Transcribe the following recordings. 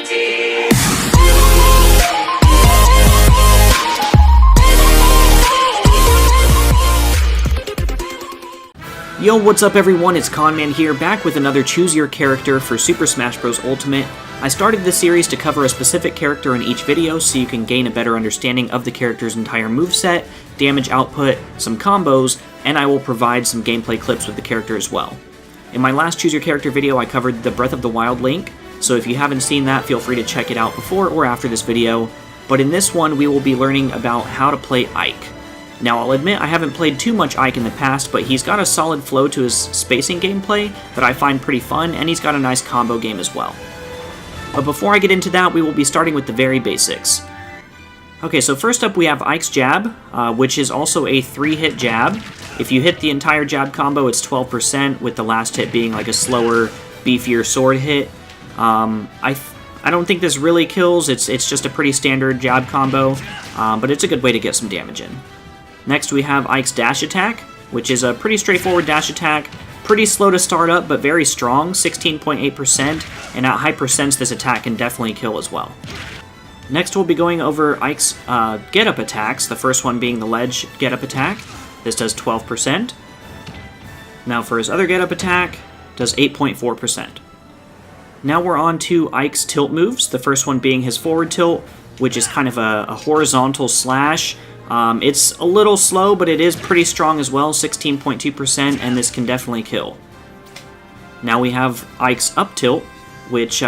Yo, what's up everyone, it's Conman here, back with another Choose Your Character for Super Smash Bros. Ultimate. I started this series to cover a specific character in each video so you can gain a better understanding of the character's entire moveset, damage output, some combos, and I will provide some gameplay clips with the character as well. In my last Choose Your Character video, I covered the Breath of the Wild link, so if you haven't seen that, feel free to check it out before or after this video. But in this one, we will be learning about how to play Ike. Now, I'll admit I haven't played too much Ike in the past, but he's got a solid flow to his spacing gameplay that I find pretty fun, and he's got a nice combo game as well. But before I get into that, we will be starting with the very basics. Okay, so first up we have Ike's jab, which is also a 3-hit jab. If you hit the entire jab combo, it's 12%, with the last hit being like a slower, beefier sword hit. I don't think this really kills, it's just a pretty standard jab combo, but it's a good way to get some damage in. Next we have Ike's dash attack, which is a pretty straightforward dash attack, pretty slow to start up but very strong, 16.8%, and at high percents this attack can definitely kill as well. Next we'll be going over Ike's get-up attacks, the first one being the ledge get-up attack. This does 12%. Now for his other get-up attack, does 8.4%. Now we're on to Ike's tilt moves, the first one being his forward tilt, which is kind of a horizontal slash. It's a little slow, but it is pretty strong as well, 16.2%, and this can definitely kill. Now we have Ike's up tilt, which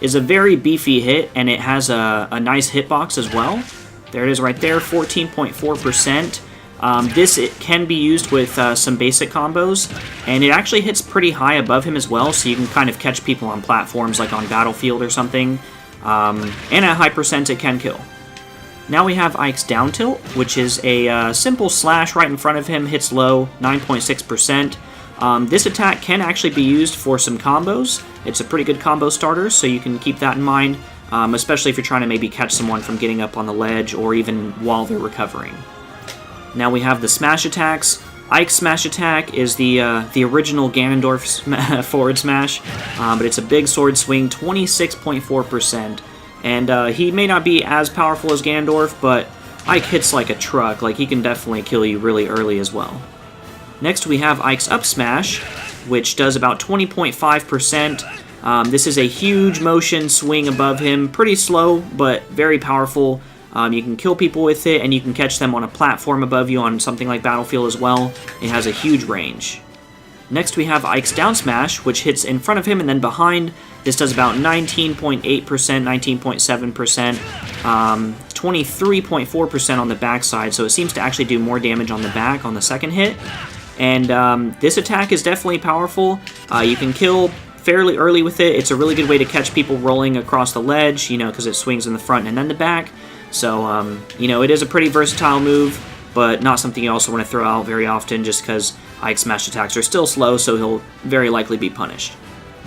is a very beefy hit, and it has a nice hitbox as well. There it is right there, 14.4%. It can be used with some basic combos, and it actually hits pretty high above him as well, so you can kind of catch people on platforms like on Battlefield or something. And at high percent it can kill. Now we have Ike's down tilt, which is a simple slash right in front of him, hits low, 9.6%. This attack can actually be used for some combos. It's a pretty good combo starter, so you can keep that in mind, especially if you're trying to maybe catch someone from getting up on the ledge or even while they're recovering. Now we have the smash attacks. Ike's smash attack is the original Ganondorf forward smash, but it's a big sword swing, 26.4%. And he may not be as powerful as Ganondorf, but Ike hits like a truck. Like, he can definitely kill you really early as well. Next we have Ike's up smash, which does about 20.5%. This is a huge motion swing above him, pretty slow, but very powerful. You can kill people with it, and you can catch them on a platform above you on something like Battlefield as well. It has a huge range. Next we have Ike's down smash, which hits in front of him and then behind. This does about 19.8%, 19.7%, 23.4% on the backside, so it seems to actually do more damage on the back on the second hit. And this attack is definitely powerful. You can kill fairly early with it. It's a really good way to catch people rolling across the ledge, because it swings in the front and then the back. So, it is a pretty versatile move, but not something you also want to throw out very often just because Ike's smash attacks are still slow, so he'll very likely be punished.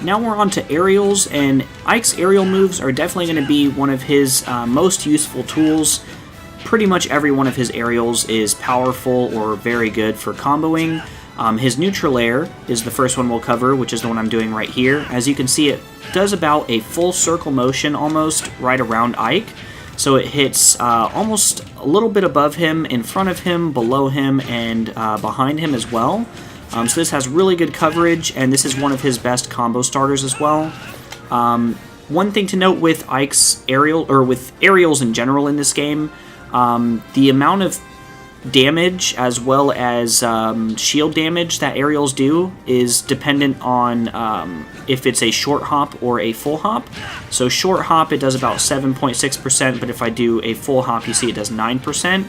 Now we're on to aerials, and Ike's aerial moves are definitely going to be one of his most useful tools. Pretty much every one of his aerials is powerful or very good for comboing. His neutral air is the first one we'll cover, which is the one I'm doing right here. As you can see, it does about a full circle motion almost right around Ike. So it hits almost a little bit above him, in front of him, below him, and behind him as well. So this has really good coverage, and this is one of his best combo starters as well. One thing to note with Ike's aerial, or with aerials in general in this game, the amount of damage as well as shield damage that aerials do is dependent on if it's a short hop or a full hop. So short hop, it does about 7.6%, but if I do a full hop, you see it does 9%.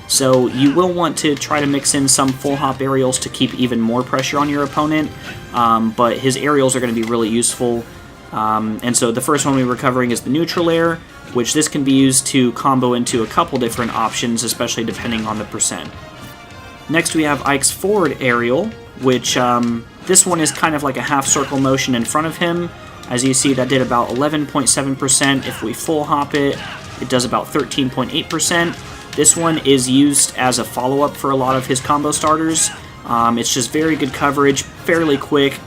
So you will want to try to mix in some full hop aerials to keep even more pressure on your opponent, but his aerials are going to be really useful. And so the first one we were covering is the neutral air, which this can be used to combo into a couple different options, especially depending on the percent. Next we have Ike's forward aerial, which this one is kind of like a half circle motion in front of him. As you see, that did about 11.7%. If we full hop it, it does about 13.8%. This one is used as a follow-up for a lot of his combo starters. It's just very good coverage, fairly quick,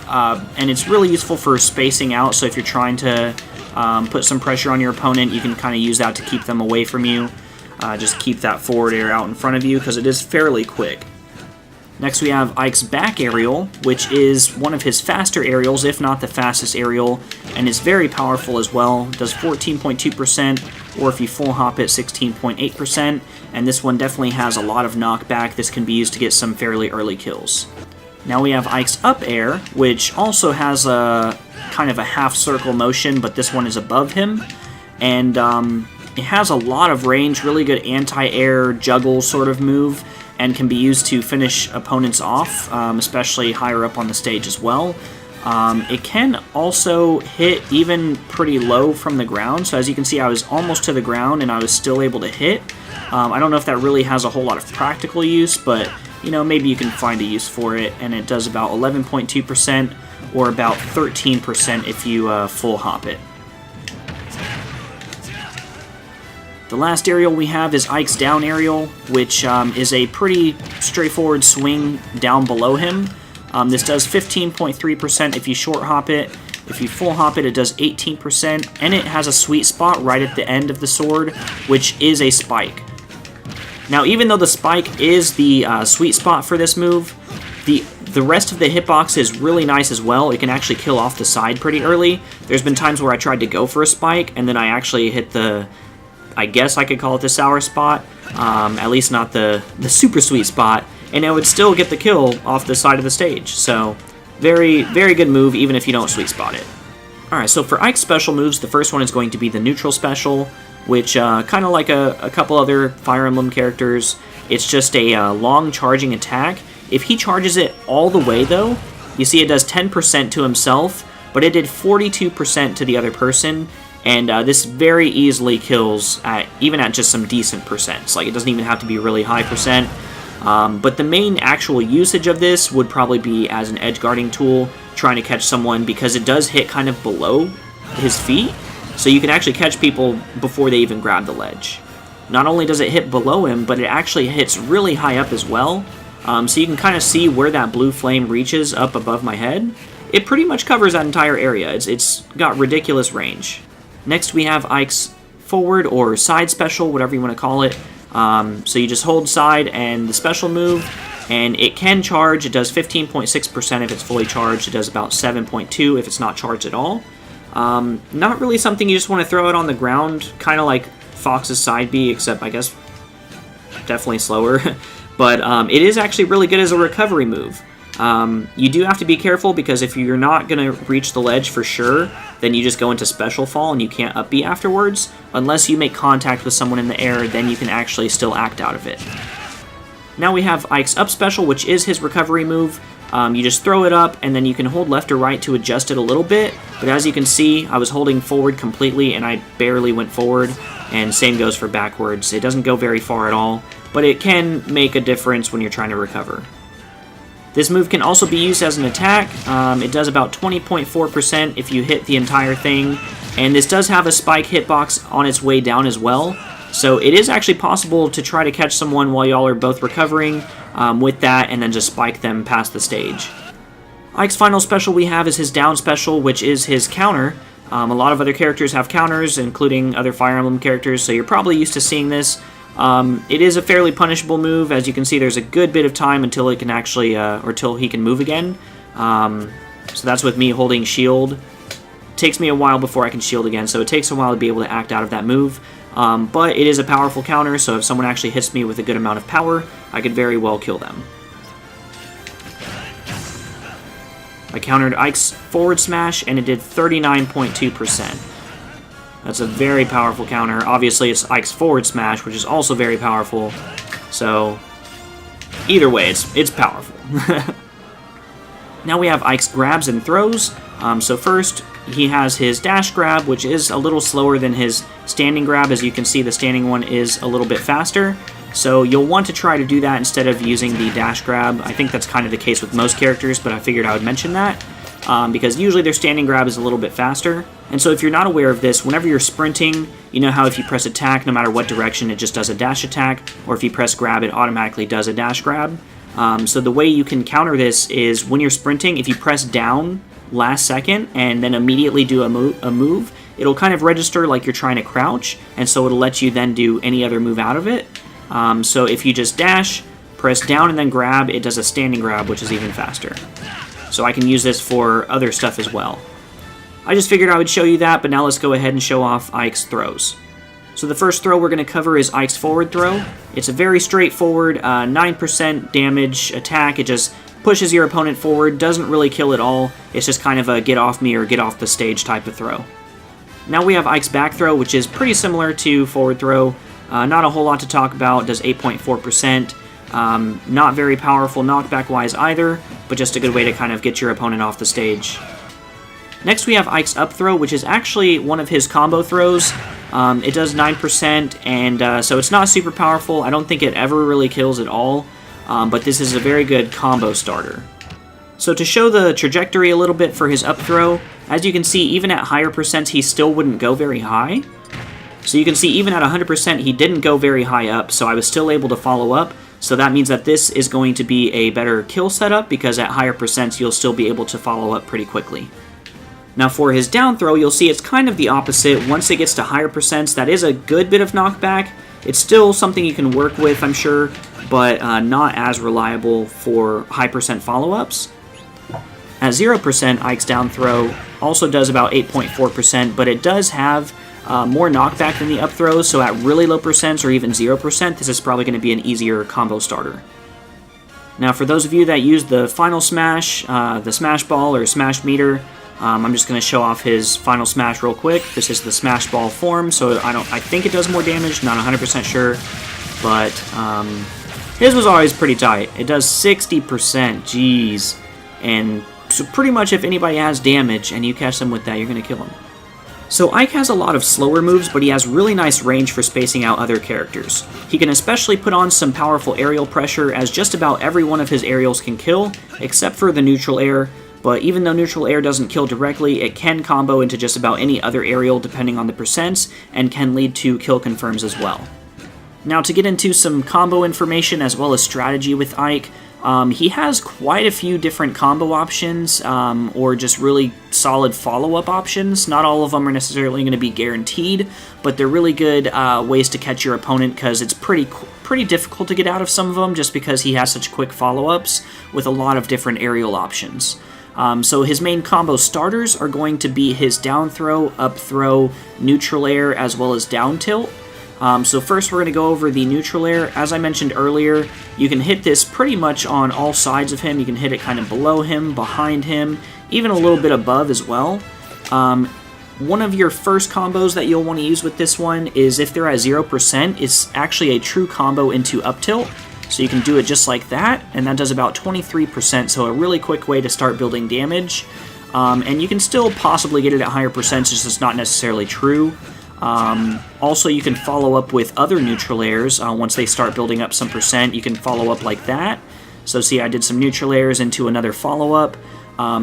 and it's really useful for spacing out, so if you're trying to put some pressure on your opponent. You can kind of use that to keep them away from you. Just keep that forward air out in front of you because it is fairly quick. Next we have Ike's back aerial, which is one of his faster aerials, if not the fastest aerial, and is very powerful as well. Does 14.2%, or if you full hop it, 16.8%, and this one definitely has a lot of knockback. This can be used to get some fairly early kills. Now we have Ike's up air, which also has a kind of a half circle motion, but this one is above him, and it has a lot of range, really good anti-air juggle sort of move, and can be used to finish opponents off, especially higher up on the stage as well. It can also hit even pretty low from the ground, so as you can see I was almost to the ground and I was still able to hit. I don't know if that really has a whole lot of practical use, but you know, maybe you can find a use for it, and it does about 11.2% or about 13% if you full hop it. The last aerial we have is Ike's down aerial, which is a pretty straightforward swing down below him. This does 15.3% if you short hop it. If you full hop it, it does 18%, and it has a sweet spot right at the end of the sword, which is a spike. Now, even though the spike is the sweet spot for this move, the rest of the hitbox is really nice as well. It can actually kill off the side pretty early. There's been times where I tried to go for a spike, and then I actually hit the, I guess I could call it the sour spot, at least not the super sweet spot, and it would still get the kill off the side of the stage. So, very, very good move, even if you don't sweet spot it. Alright, so for Ike's special moves, the first one is going to be the neutral special, which, kind of like a couple other Fire Emblem characters, it's just a long charging attack. If he charges it all the way, though, you see it does 10% to himself, but it did 42% to the other person, and this very easily kills even at just some decent percents. Like, it doesn't even have to be really high percent. But the main actual usage of this would probably be as an edge guarding tool, trying to catch someone, because it does hit kind of below his feet, so you can actually catch people before they even grab the ledge. Not only does it hit below him, but it actually hits really high up as well, so you can kind of see where that blue flame reaches up above my head. It pretty much covers that entire area. It's got ridiculous range. Next we have Ike's forward or side special, whatever you want to call it. So you just hold side and the special move, and it can charge. It does 15.6% if it's fully charged. It does about 7.2 if it's not charged at all. Not really something you just want to throw it on the ground, kind of like Fox's side B, except I guess definitely slower. But it is actually really good as a recovery move. You do have to be careful, because if you're not going to reach the ledge for sure, then you just go into special fall and you can't up B afterwards. Unless you make contact with someone in the air, then you can actually still act out of it. Now we have Ike's up special, which is his recovery move. You just throw it up, and then you can hold left or right to adjust it a little bit. But as you can see, I was holding forward completely, and I barely went forward. And same goes for backwards. It doesn't go very far at all, but it can make a difference when you're trying to recover. This move can also be used as an attack. It does about 20.4% if you hit the entire thing, and this does have a spike hitbox on its way down as well, so it is actually possible to try to catch someone while y'all are both recovering with that, and then just spike them past the stage. Ike's final special we have is his down special, which is his counter. A lot of other characters have counters, including other Fire Emblem characters, so you're probably used to seeing this. It is a fairly punishable move. As you can see, there's a good bit of time until it can actually, or till he can move again. So that's with me holding shield. It takes me a while before I can shield again, so it takes a while to be able to act out of that move. But it is a powerful counter, so if someone actually hits me with a good amount of power, I could very well kill them. I countered Ike's forward smash, and it did 39.2%. That's a very powerful counter. Obviously, it's Ike's forward smash, which is also very powerful. So, either way, it's powerful. Now we have Ike's grabs and throws. So first, he has his dash grab, which is a little slower than his standing grab. As you can see, the standing one is a little bit faster. So you'll want to try to do that instead of using the dash grab. I think that's kind of the case with most characters, but I figured I would mention that. Because usually their standing grab is a little bit faster. And so if you're not aware of this, whenever you're sprinting, you know how if you press attack, no matter what direction, it just does a dash attack, or if you press grab, it automatically does a dash grab. So the way you can counter this is when you're sprinting, if you press down last second and then immediately do a move, it'll kind of register like you're trying to crouch, and so it'll let you then do any other move out of it. So if you just dash, press down and then grab, it does a standing grab, which is even faster. So I can use this for other stuff as well. I just figured I would show you that, but now let's go ahead and show off Ike's throws. So the first throw we're going to cover is Ike's forward throw. It's a very straightforward 9% damage attack. It just pushes your opponent forward, doesn't really kill at all. It's just kind of a get off me or get off the stage type of throw. Now we have Ike's back throw, which is pretty similar to forward throw. Not a whole lot to talk about, does 8.4%. Not very powerful knockback-wise either, but just a good way to kind of get your opponent off the stage. Next we have Ike's up throw, which is actually one of his combo throws. It does 9%, and so it's not super powerful. I don't think it ever really kills at all, but this is a very good combo starter. So to show the trajectory a little bit for his up throw, as you can see, even at higher percents, he still wouldn't go very high. So you can see even at 100%, he didn't go very high up, so I was still able to follow up. So that means that this is going to be a better kill setup, because at higher percents, you'll still be able to follow up pretty quickly. Now for his down throw, you'll see it's kind of the opposite. Once it gets to higher percents, that is a good bit of knockback. It's still something you can work with, I'm sure, but not as reliable for high percent follow-ups. At 0%, Ike's down throw also does about 8.4%, but it does have more knockback than the up throws, so at really low percents or even 0%, this is probably going to be an easier combo starter. Now for those of you that use the final smash, the smash ball or smash meter, I'm just going to show off his final smash real quick. This is the smash ball form, so I think it does more damage, not 100% sure, but his was always pretty tight. It does 60%, jeez, and so pretty much if anybody has damage and you catch them with that, you're going to kill them. So Ike has a lot of slower moves, but he has really nice range for spacing out other characters. He can especially put on some powerful aerial pressure, as just about every one of his aerials can kill, except for the neutral air. But even though neutral air doesn't kill directly, it can combo into just about any other aerial depending on the percents, and can lead to kill confirms as well. Now to get into some combo information as well as strategy with Ike, he has quite a few different combo options, or just really solid follow-up options. Not all of them are necessarily going to be guaranteed, but they're really good ways to catch your opponent, because it's pretty difficult to get out of some of them just because he has such quick follow-ups with a lot of different aerial options. So his main combo starters are going to be his down throw, up throw, neutral air, as well as down tilt. So first we're going to go over the neutral air. As I mentioned earlier, you can hit this pretty much on all sides of him. You can hit it kind of below him, behind him, even a little bit above as well. One of your first combos that you'll want to use with this one is if they're at 0%, it's actually a true combo into up tilt. So you can do it just like that, and that does about 23%, so a really quick way to start building damage. And you can still possibly get it at higher percents, it's just not necessarily true. Also, you can follow up with other neutral airs. Once they start building up some percent, you can follow up like that. So see, I did some neutral airs into another follow-up.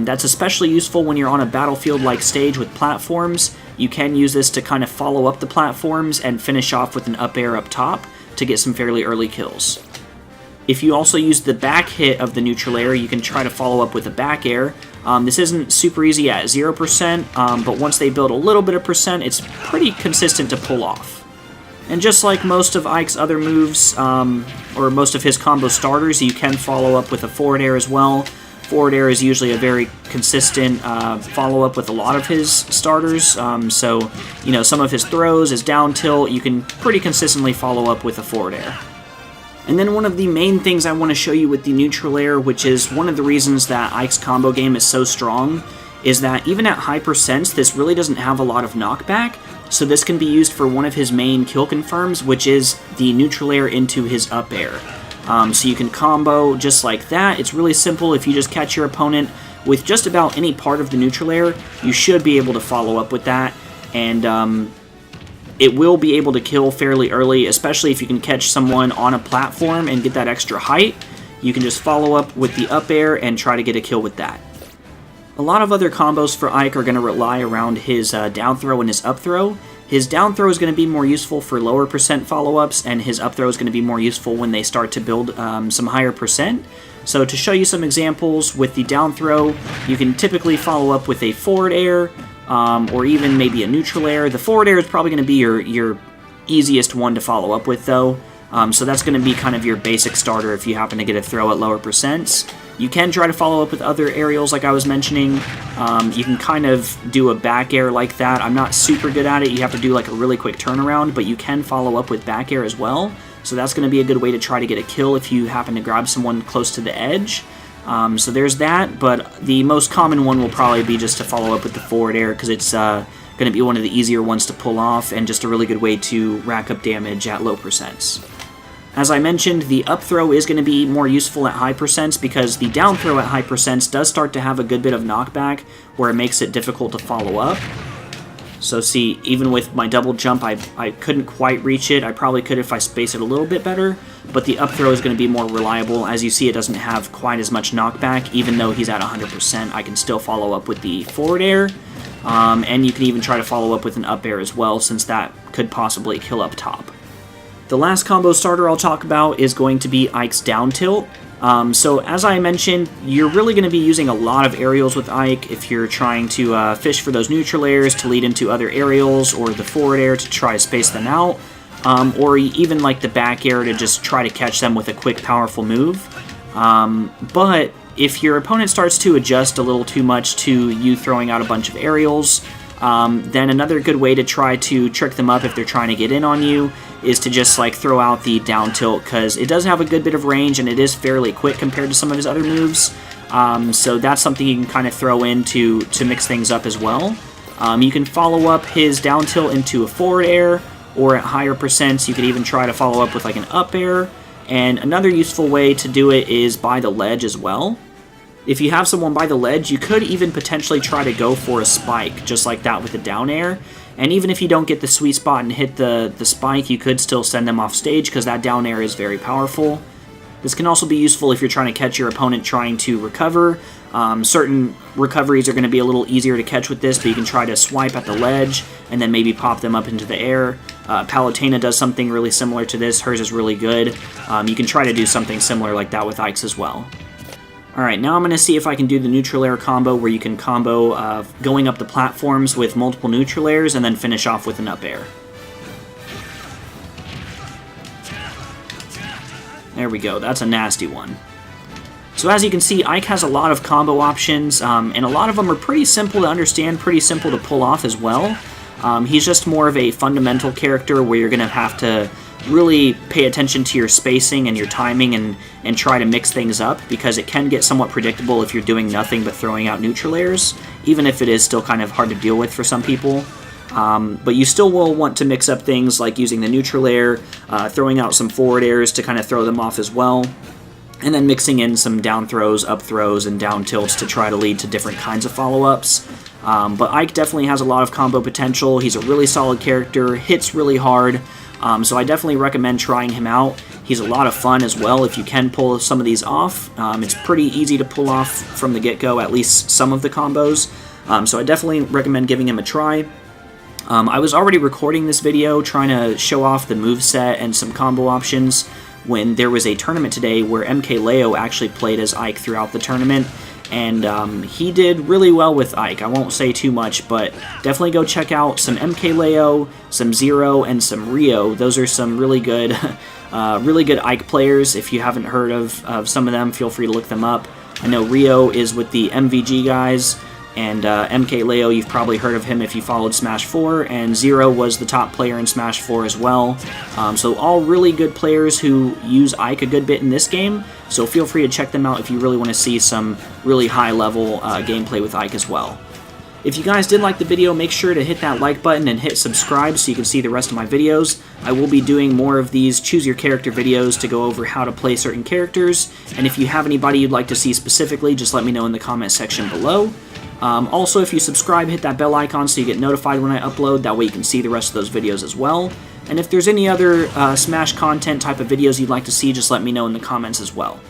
That's especially useful when you're on a battlefield-like stage with platforms. You can use this to kind of follow up the platforms and finish off with an up air up top to get some fairly early kills. If you also use the back hit of the neutral air, you can try to follow up with a back air. This isn't super easy at 0%, but once they build a little bit of percent, it's pretty consistent to pull off. And just like most of Ike's other moves, or most of his combo starters, you can follow up with a forward air as well. Forward air is usually a very consistent follow-up with a lot of his starters, so you know, some of his throws, his down tilt, you can pretty consistently follow up with a forward air. And then one of the main things I want to show you with the neutral air, which is one of the reasons that Ike's combo game is so strong, is that even at high percents, this really doesn't have a lot of knockback, so this can be used for one of his main kill confirms, which is the neutral air into his up air. So you can combo just like that. It's really simple. If you just catch your opponent with just about any part of the neutral air, you should be able to follow up with that, and it will be able to kill fairly early, especially if you can catch someone on a platform and get that extra height. You can just follow up with the up air and try to get a kill with that. A lot of other combos for Ike are going to rely around his down throw and his up throw. His down throw is going to be more useful for lower percent follow-ups, and his up throw is going to be more useful when they start to build some higher percent. So to show you some examples, with the down throw, you can typically follow up with a forward air, or even maybe a neutral air. The forward air is probably going to be your easiest one to follow up with, though. So that's going to be kind of your basic starter if you happen to get a throw at lower percents. You can try to follow up with other aerials like I was mentioning. You can kind of do a back air like that. I'm not super good at it. You have to do like a really quick turnaround, but you can follow up with back air as well. So that's going to be a good way to try to get a kill if you happen to grab someone close to the edge. So there's that, but the most common one will probably be just to follow up with the forward air because it's going to be one of the easier ones to pull off and just a really good way to rack up damage at low percents. As I mentioned, the up throw is going to be more useful at high percents because the down throw at high percents does start to have a good bit of knockback where it makes it difficult to follow up. So see, even with my double jump, I couldn't quite reach it. I probably could if I spaced it a little bit better, but the up throw is going to be more reliable. As you see, it doesn't have quite as much knockback. Even though he's at 100%, I can still follow up with the forward air, and you can even try to follow up with an up air as well, since that could possibly kill up top. The last combo starter I'll talk about is going to be Ike's down tilt. So as I mentioned, you're really going to be using a lot of aerials with Ike if you're trying to fish for those neutral airs to lead into other aerials, or the forward air to try to space them out, or even like the back air to just try to catch them with a quick, powerful move. But if your opponent starts to adjust a little too much to you throwing out a bunch of aerials, then another good way to try to trick them up if they're trying to get in on you is to just like throw out the down tilt, because it does have a good bit of range and it is fairly quick compared to some of his other moves. So that's something you can kind of throw in to mix things up as well. You can follow up his down tilt into a forward air, or at higher percents you could even try to follow up with like an up air. And another useful way to do it is by the ledge as well. If you have someone by the ledge, you could even potentially try to go for a spike, just like that with the down air. And even if you don't get the sweet spot and hit the spike, you could still send them off stage, because that down air is very powerful. This can also be useful if you're trying to catch your opponent trying to recover. Certain recoveries are going to be a little easier to catch with this, but you can try to swipe at the ledge and then maybe pop them up into the air. Palutena does something really similar to this. Hers is really good. You can try to do something similar like that with Ike's as well. Alright, now I'm going to see if I can do the neutral air combo, where you can combo going up the platforms with multiple neutral airs and then finish off with an up air. There we go, that's a nasty one. So as you can see, Ike has a lot of combo options, and a lot of them are pretty simple to understand, pretty simple to pull off as well. He's just more of a fundamental character where you're going to have to really pay attention to your spacing and your timing and try to mix things up, because it can get somewhat predictable if you're doing nothing but throwing out neutral airs, even if it is still kind of hard to deal with for some people. But you still will want to mix up things like using the neutral air, throwing out some forward airs to kind of throw them off as well, and then mixing in some down throws, up throws, and down tilts to try to lead to different kinds of follow-ups. But Ike definitely has a lot of combo potential. He's a really solid character, hits really hard, so I definitely recommend trying him out. He's a lot of fun as well if you can pull some of these off. It's pretty easy to pull off from the get-go, at least some of the combos, so I definitely recommend giving him a try. I was already recording this video trying to show off the moveset and some combo options when there was a tournament today where MKLeo actually played as Ike throughout the tournament, and he did really well with Ike. I won't say too much, but definitely go check out some MKLeo, some Zero, and some Rio. Those are some really good Ike players. If you haven't heard of some of them, feel free to look them up. I know Rio is with the MVG guys, and MKLeo, you've probably heard of him if you followed Smash 4, and Zero was the top player in Smash 4 as well. So all really good players who use Ike a good bit in this game, so feel free to check them out if you really want to see some really high-level gameplay with Ike as well. If you guys did like the video, make sure to hit that like button and hit subscribe so you can see the rest of my videos. I will be doing more of these Choose Your Character videos to go over how to play certain characters, and if you have anybody you'd like to see specifically, just let me know in the comment section below. Also, if you subscribe, hit that bell icon so you get notified when I upload. That way you can see the rest of those videos as well. And if there's any other Smash content type of videos you'd like to see, just let me know in the comments as well.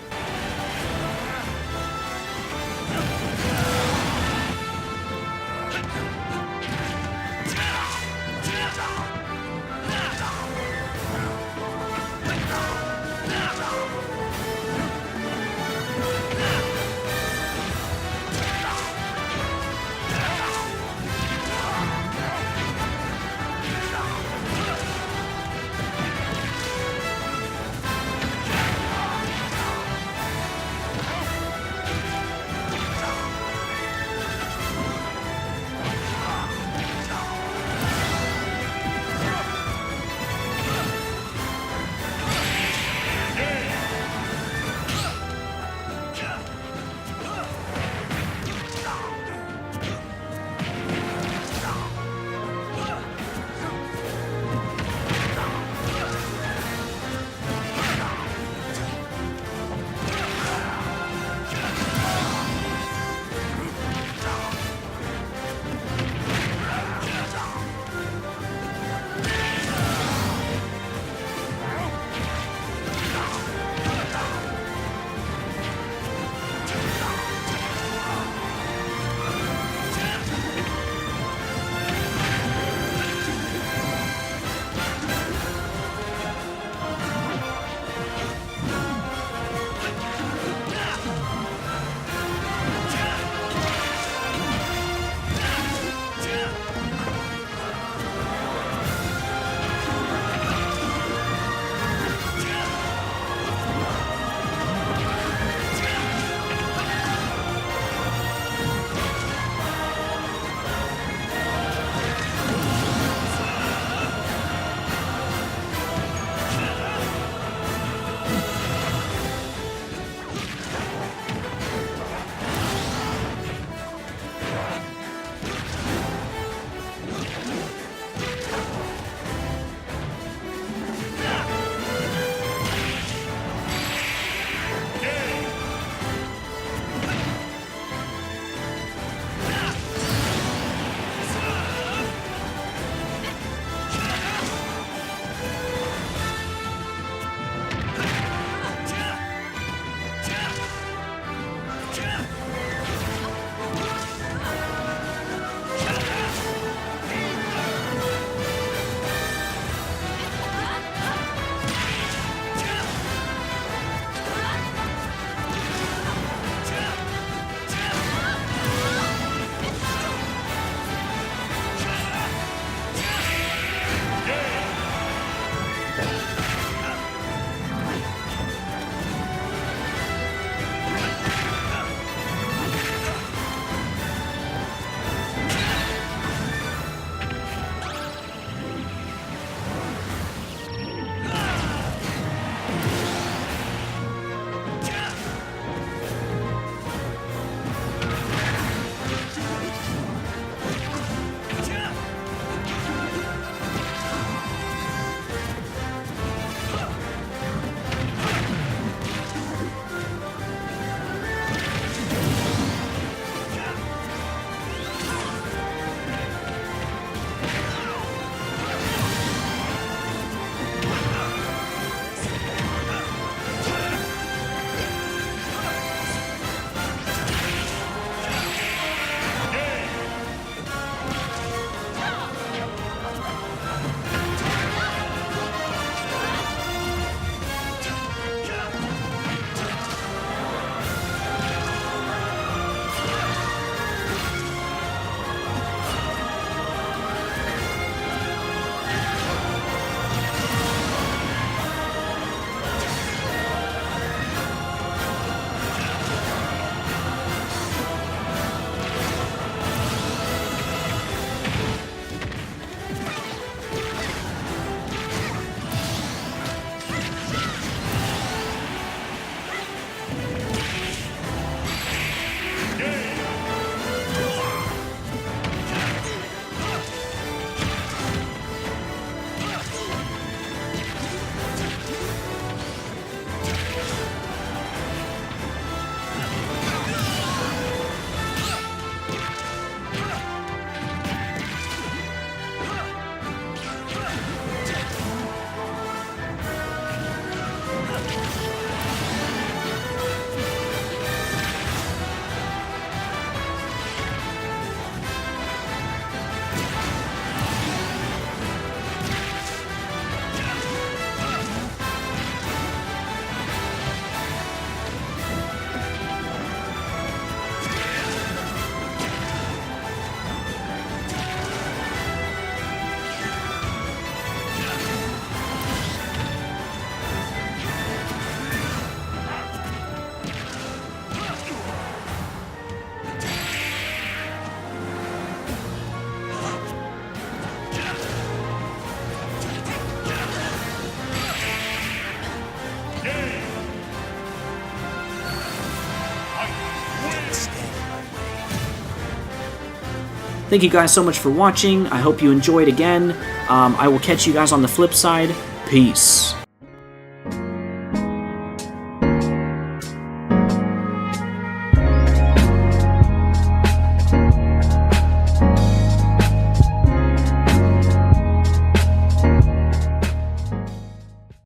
Thank you guys so much for watching. I hope you enjoyed again. I will catch you guys on the flip side. Peace.